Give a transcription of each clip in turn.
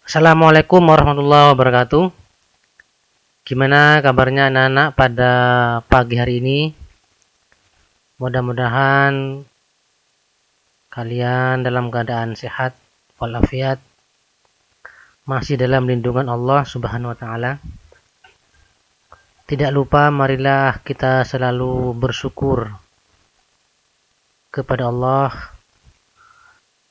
Assalamualaikum warahmatullahi wabarakatuh. Gimana kabarnya anak-anak pada pagi hari ini? Mudah-mudahan kalian dalam keadaan sehat walafiat, masih dalam lindungan Allah Subhanahu wa taala. Tidak lupa marilah kita selalu bersyukur kepada Allah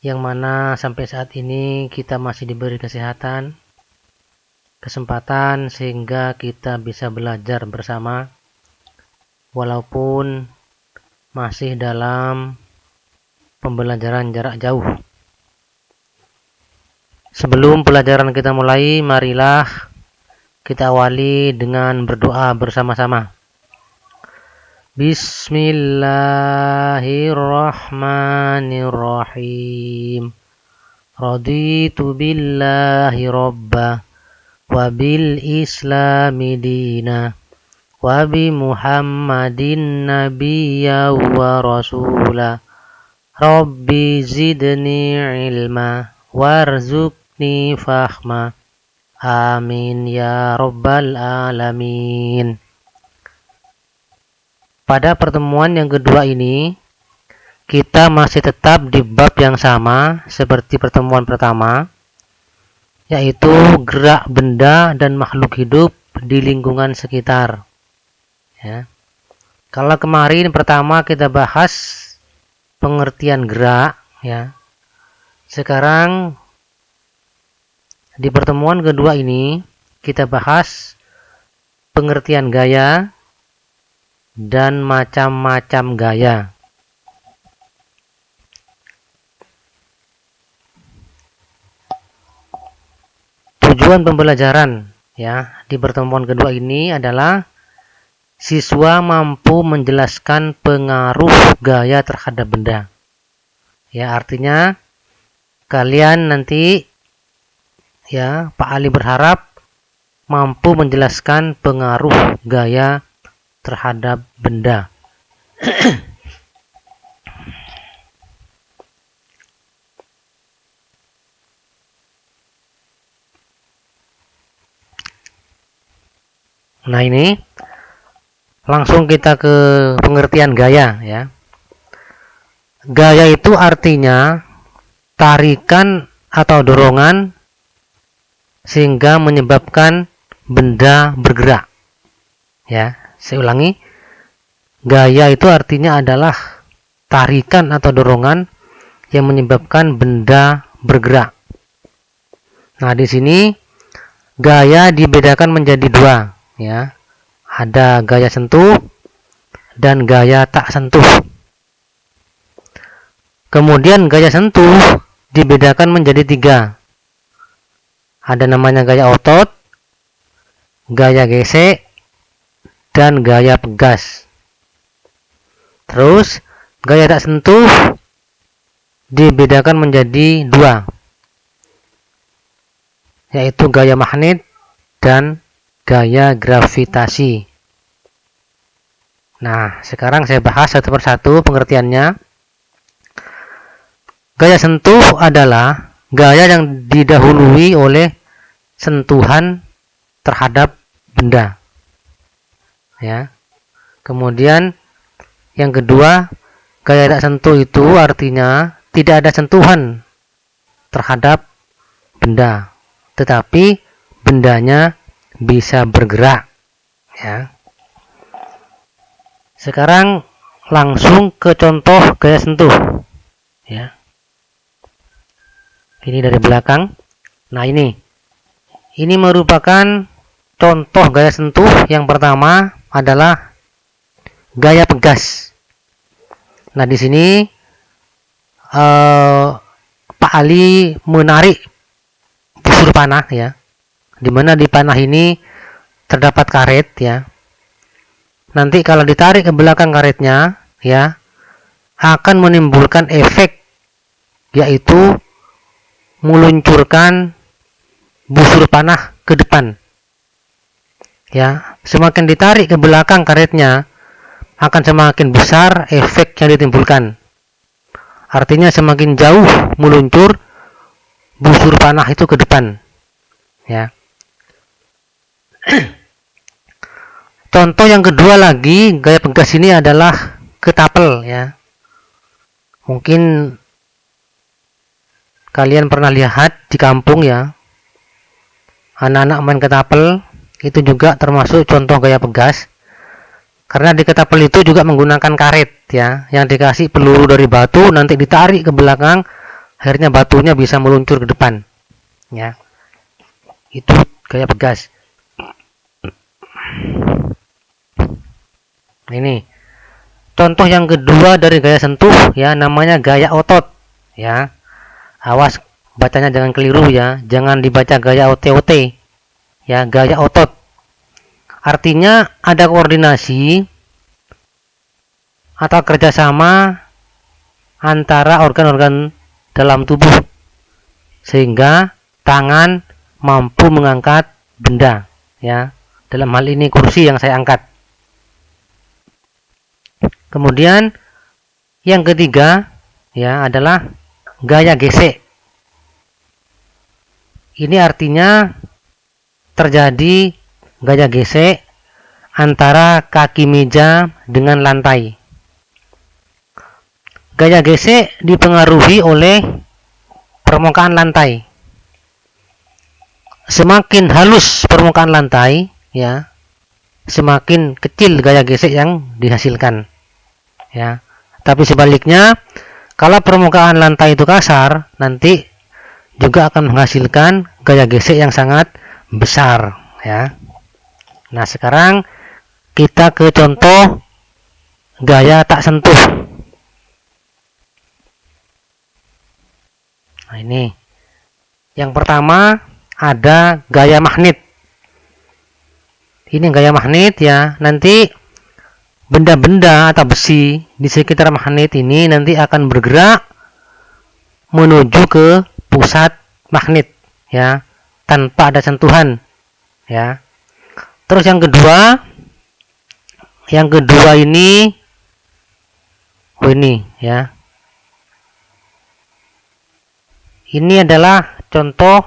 yang mana sampai saat ini kita masih diberi kesehatan, kesempatan sehingga kita bisa belajar bersama walaupun masih dalam pembelajaran jarak jauh. Sebelum pelajaran kita mulai, marilah kita awali dengan berdoa bersama-sama. Bismillahirrahmanirrahim. Raditu billahi rabba wa bil islami dina wa bi muhammadin nabiyya wa rasula. Rabbi zidni ilma warzuqni fahma. Amin ya rabbal alamin. Pada pertemuan yang kedua ini, kita masih tetap di bab yang sama seperti pertemuan pertama, yaitu gerak benda dan makhluk hidup di lingkungan sekitar. Ya. Kalau kemarin pertama kita bahas pengertian gerak, ya. Sekarang di pertemuan kedua ini kita bahas pengertian gaya dan macam-macam gaya. Tujuan pembelajaran ya di pertemuan kedua ini adalah siswa mampu menjelaskan pengaruh gaya terhadap benda. Ya, artinya kalian nanti ya, Pak Ali berharap mampu menjelaskan pengaruh gaya terhadap benda. Nah, ini langsung kita ke pengertian gaya ya. Gaya itu artinya tarikan atau dorongan sehingga menyebabkan benda bergerak. Ya, saya ulangi. Gaya itu artinya adalah tarikan atau dorongan yang menyebabkan benda bergerak. Nah, di sini gaya dibedakan menjadi dua, ya. Ada gaya sentuh dan gaya tak sentuh. Kemudian gaya sentuh dibedakan menjadi tiga. Ada namanya gaya otot, gaya gesek, dan gaya pegas. Terus gaya tak sentuh dibedakan menjadi dua, yaitu gaya magnet dan gaya gravitasi. Nah, sekarang saya bahas satu persatu pengertiannya. Gaya sentuh adalah gaya yang didahului oleh sentuhan terhadap benda. Ya. Kemudian yang kedua, gaya tak sentuh itu artinya tidak ada sentuhan terhadap benda, tetapi bendanya bisa bergerak. Ya. Sekarang langsung ke contoh gaya sentuh. Ya. Ini dari belakang. Nah, ini merupakan contoh gaya sentuh. Yang pertama adalah gaya pegas. Nah, di sini Pak Ali menarik busur panah ya, di mana di panah ini terdapat karet ya. Nanti kalau ditarik ke belakang karetnya ya, akan menimbulkan efek, yaitu meluncurkan busur panah ke depan. Ya, semakin ditarik ke belakang karetnya, akan semakin besar efek yang ditimbulkan. Artinya semakin jauh meluncur busur panah itu ke depan. ya. Contoh yang kedua lagi, gaya pegas ini adalah ketapel, ya. Mungkin kalian pernah lihat di kampung, ya, anak-anak main ketapel, itu juga termasuk contoh gaya pegas. Karena di ketapel itu juga menggunakan karet, ya, yang dikasih peluru dari batu, nanti ditarik ke belakang, akhirnya batunya bisa meluncur ke depan, ya. Itu gaya pegas. Ini contoh yang kedua dari gaya sentuh, ya, namanya gaya otot, ya. Awas bacanya jangan keliru, ya, jangan dibaca gaya OT-OT, ya, gaya otot. Artinya ada koordinasi atau kerjasama antara organ-organ dalam tubuh sehingga tangan mampu mengangkat benda, ya. Dalam hal ini kursi yang saya angkat. Kemudian yang ketiga, ya, adalah gaya gesek. Ini artinya terjadi gaya gesek antara kaki meja dengan lantai. Gaya gesek dipengaruhi oleh permukaan lantai. Semakin halus permukaan lantai, ya, semakin kecil gaya gesek yang dihasilkan, ya. Tapi sebaliknya, kalau permukaan lantai itu kasar, nanti juga akan menghasilkan gaya gesek yang sangat besar, ya. Nah, sekarang kita ke contoh gaya tak sentuh. Nah, ini yang pertama ada gaya magnet. Ini gaya magnet, ya. Nanti benda-benda atau besi di sekitar magnet ini nanti akan bergerak menuju ke pusat magnet, ya, tanpa ada sentuhan, ya. Terus yang kedua ini, ini, ya. Ini adalah contoh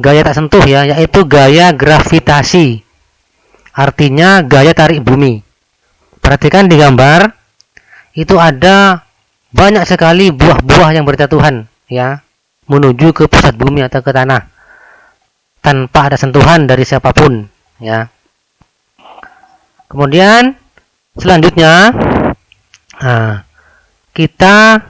gaya tak sentuh, ya, yaitu gaya gravitasi. Artinya gaya tarik bumi. Perhatikan di gambar, itu ada banyak sekali buah-buah yang berjatuhan, ya, menuju ke pusat bumi atau ke tanah tanpa ada sentuhan dari siapapun, ya. Kemudian selanjutnya, nah, kita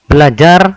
belajar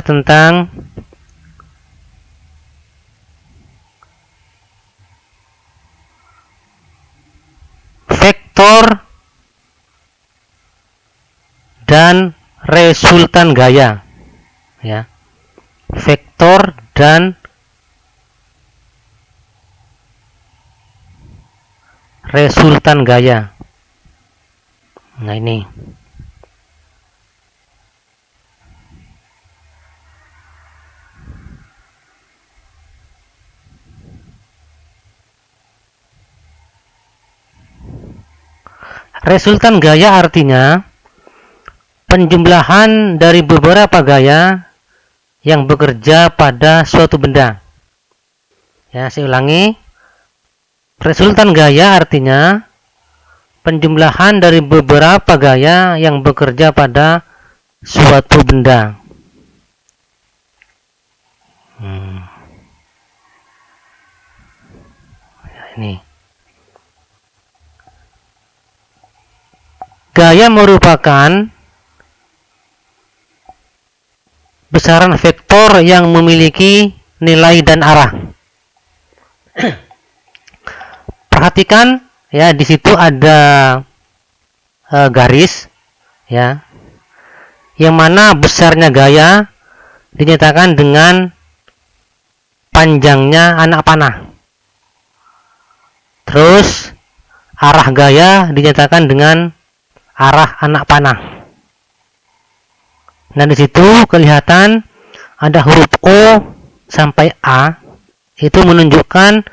tentang vektor dan resultan gaya, ya. Vektor dan resultan gaya. Nah, ini resultan gaya artinya penjumlahan dari beberapa gaya yang bekerja pada suatu benda. Ya, saya ulangi. Resultan gaya artinya penjumlahan dari beberapa gaya yang bekerja pada suatu benda. Ya, ini. Gaya merupakan besaran vektor yang memiliki nilai dan arah. Perhatikan, ya, di situ ada garis, ya, yang mana besarnya gaya dinyatakan dengan panjangnya anak panah. Terus arah gaya dinyatakan dengan arah anak panah. Nah, di situ kelihatan ada huruf O sampai A, itu menunjukkan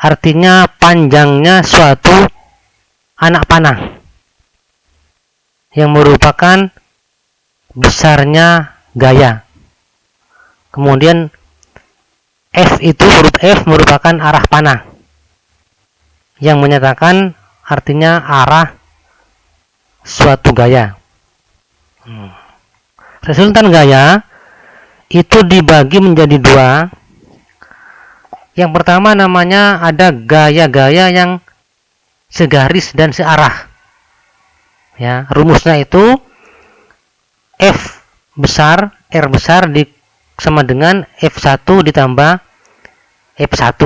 artinya panjangnya suatu anak panah yang merupakan besarnya gaya. Kemudian F itu, huruf F merupakan arah panah yang menyatakan artinya arah suatu gaya. Resultan gaya itu dibagi menjadi dua. Yang pertama namanya ada gaya-gaya yang segaris dan searah. Ya, rumusnya itu F besar, R besar sama dengan F1 ditambah F1.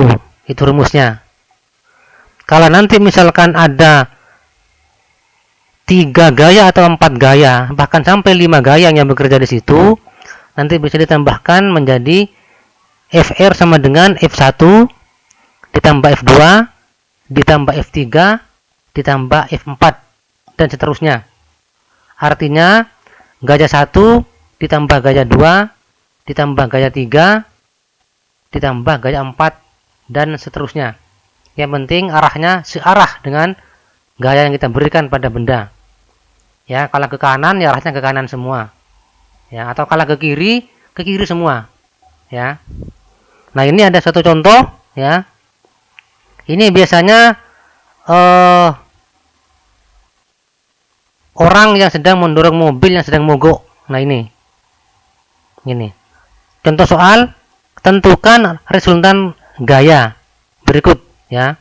Itu rumusnya. Kalau nanti misalkan ada 3 gaya atau 4 gaya, bahkan sampai 5 gaya yang bekerja di situ, nanti bisa ditambahkan menjadi FR sama dengan F1 ditambah F2 ditambah F3 ditambah F4 dan seterusnya. Artinya gaya 1 ditambah gaya 2 ditambah gaya 3 ditambah gaya 4 dan seterusnya. Yang penting arahnya searah dengan gaya yang kita berikan pada benda. Ya, kalau ke kanan ya arahnya ke kanan semua. Ya, atau kalau ke kiri semua. Ya. Nah, ini ada satu contoh, ya. Ini biasanya orang yang sedang mendorong mobil yang sedang mogok. Nah, ini. Contoh soal, tentukan resultan gaya berikut, ya.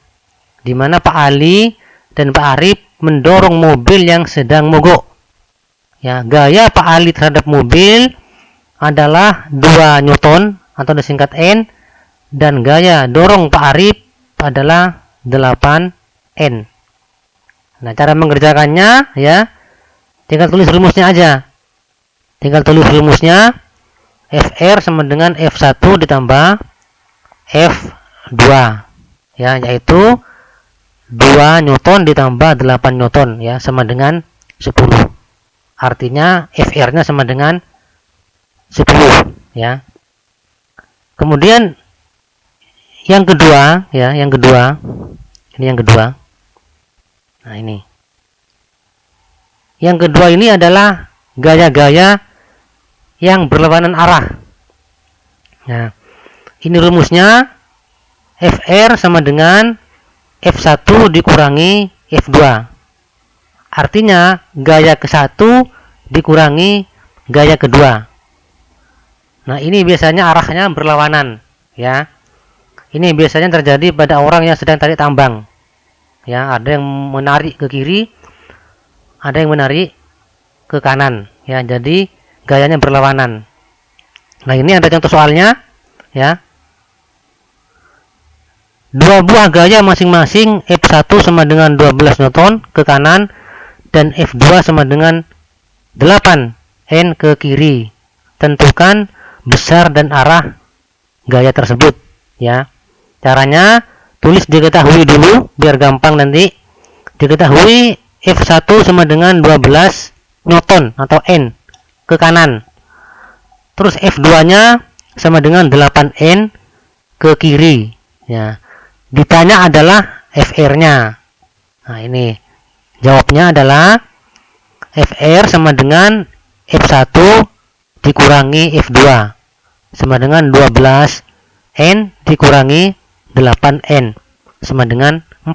Di mana Pak Ali dan Pak Arif mendorong mobil yang sedang mogok. Ya, gaya Pak Ali terhadap mobil adalah 2 Newton atau disingkat N, dan gaya dorong Pak Arif adalah 8 N. Nah, cara mengerjakannya ya, tinggal tulis rumusnya aja. Tinggal tulis rumusnya, FR sama dengan F1 ditambah F2. Ya, yaitu 2 Newton ditambah 8 Newton ya, sama dengan 10. Artinya FR-nya sama dengan 10 ya. Kemudian yang kedua ya, ini yang kedua. Nah, ini. Yang kedua ini adalah gaya-gaya yang berlawanan arah. Nah, ini rumusnya FR sama dengan F1 dikurangi F2. Artinya gaya ke-1 dikurangi gaya kedua. Nah, ini biasanya arahnya berlawanan, ya. Ini biasanya terjadi pada orang yang sedang tarik tambang. Ya, ada yang menarik ke kiri, ada yang menarik ke kanan, ya. Jadi gayanya berlawanan. Nah, ini ada contoh soalnya, ya. 2 buah gaya masing-masing F1 sama dengan 12 Newton ke kanan dan F2 sama dengan 8 N ke kiri. Tentukan besar dan arah gaya tersebut, ya. Caranya tulis diketahui dulu biar gampang nanti. Diketahui F1 sama dengan 12 Newton atau N ke kanan. Terus F2-nya sama dengan 8 N ke kiri, ya. Ditanya adalah FR-nya. Nah, ini jawabnya adalah FR sama dengan F1 dikurangi F2 sama dengan 12 N dikurangi 8N sama dengan 4.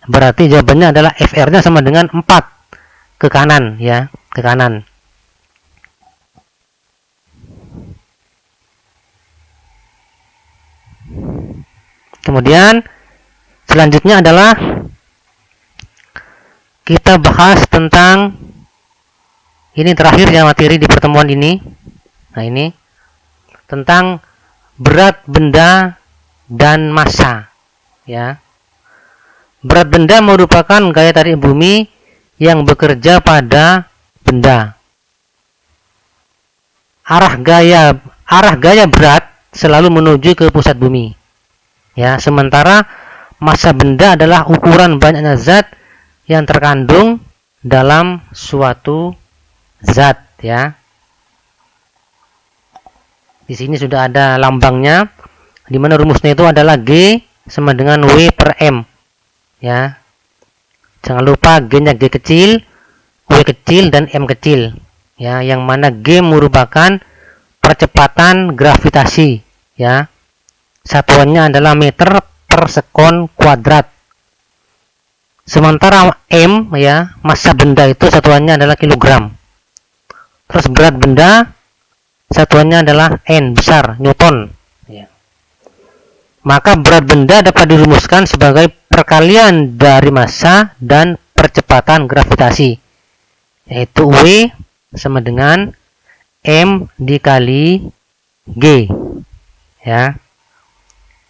Berarti jawabannya adalah FR-nya sama dengan 4 ke kanan, ya, ke kanan. Kemudian selanjutnya adalah kita bahas tentang ini terakhir ya materi di pertemuan ini. Nah, ini tentang berat benda dan massa, ya. Berat benda merupakan gaya tarik bumi yang bekerja pada benda. Arah gaya berat selalu menuju ke pusat bumi. Ya, sementara massa benda adalah ukuran banyaknya zat yang terkandung dalam suatu zat, ya. Di sini sudah ada lambangnya. di mana rumusnya itu adalah G sama dengan W per M. Ya. Jangan lupa G-nya G kecil, W kecil, dan M kecil. Ya, yang mana G merupakan percepatan gravitasi. Ya. Satuannya adalah meter per sekon kuadrat. Sementara M, ya, massa benda itu satuannya adalah kilogram. Terus berat benda satuannya adalah N, besar, Newton. Ya. Maka berat benda dapat dirumuskan sebagai perkalian dari massa dan percepatan gravitasi, yaitu W sama dengan M dikali G. Ya.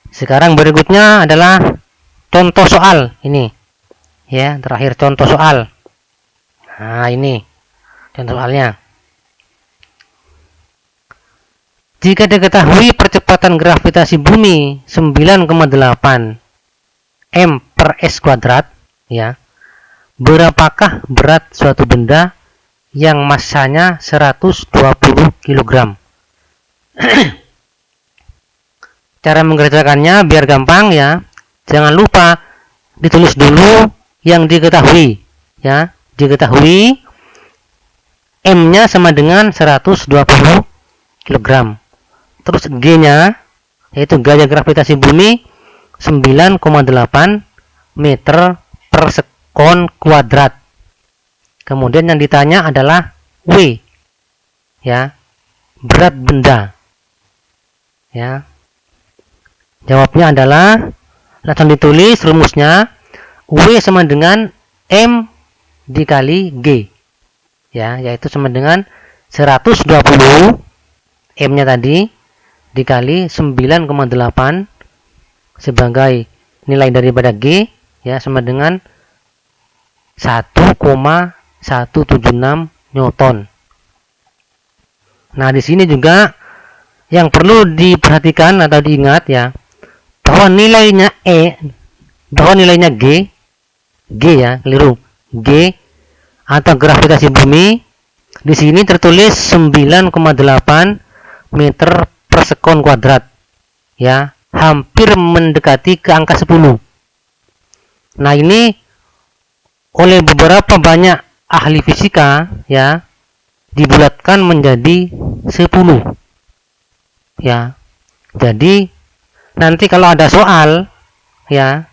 Sekarang berikutnya adalah contoh soal ini. Ya, terakhir contoh soal. Nah, ini contoh soalnya. Jika diketahui percepatan gravitasi bumi 9,8 M per S kuadrat, ya, berapakah berat suatu benda yang massanya 120 kg? Cara mengerjakannya biar gampang, ya. Jangan lupa ditulis dulu yang diketahui, ya. Diketahui M-nya sama dengan 120 kg. Terus G-nya, yaitu gaya gravitasi bumi 9,8 meter per sekon kuadrat. Kemudian yang ditanya adalah W, ya, berat benda. Ya. Jawabnya adalah, langsung ditulis rumusnya, W sama dengan M dikali G. Ya, yaitu sama dengan 120 M-nya tadi dikali 9,8 sebagai nilai daripada G, ya, sama dengan 1,176 Newton. Nah, di sini juga yang perlu diperhatikan atau diingat, ya, bahwa nilainya G, ya, keliru. G atau gravitasi bumi di sini tertulis 9,8 meter per sekon kuadrat, ya, hampir mendekati ke angka 10. Nah, ini oleh beberapa banyak ahli fisika, ya, dibulatkan menjadi 10. Ya. Jadi nanti kalau ada soal, ya,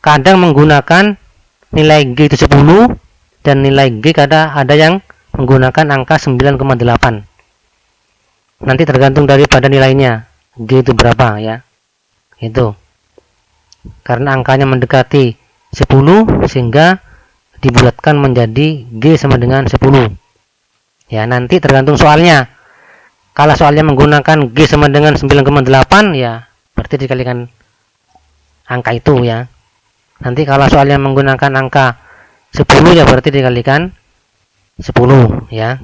kadang menggunakan nilai G itu 10 dan nilai G ada yang menggunakan angka 9,8. Nanti tergantung daripada nilainya G itu berapa, ya. Itu. Karena angkanya mendekati 10 sehingga dibulatkan menjadi G sama dengan 10. Ya, nanti tergantung soalnya. Kalau soalnya menggunakan G sama dengan 9,8, ya, berarti dikalikan angka itu, ya. Nanti kalau soalnya menggunakan angka 10, ya berarti dikalikan 10, ya.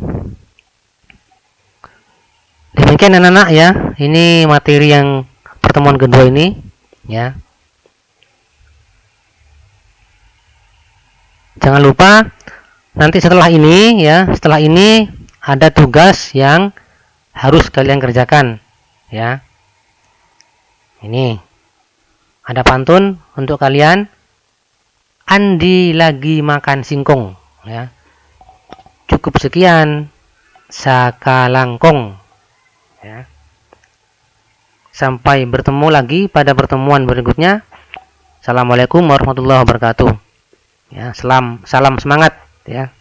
Demikian anak-anak, ya. Ini materi yang pertemuan kedua ini, ya. Jangan lupa nanti setelah ini, ya, setelah ini ada tugas yang harus kalian kerjakan, ya. Ini ada pantun untuk kalian. Andi lagi makan singkong, ya. Cukup sekian sakalangkong. Ya. Sampai bertemu lagi pada pertemuan berikutnya. Assalamualaikum warahmatullahi wabarakatuh. Ya, salam semangat, ya.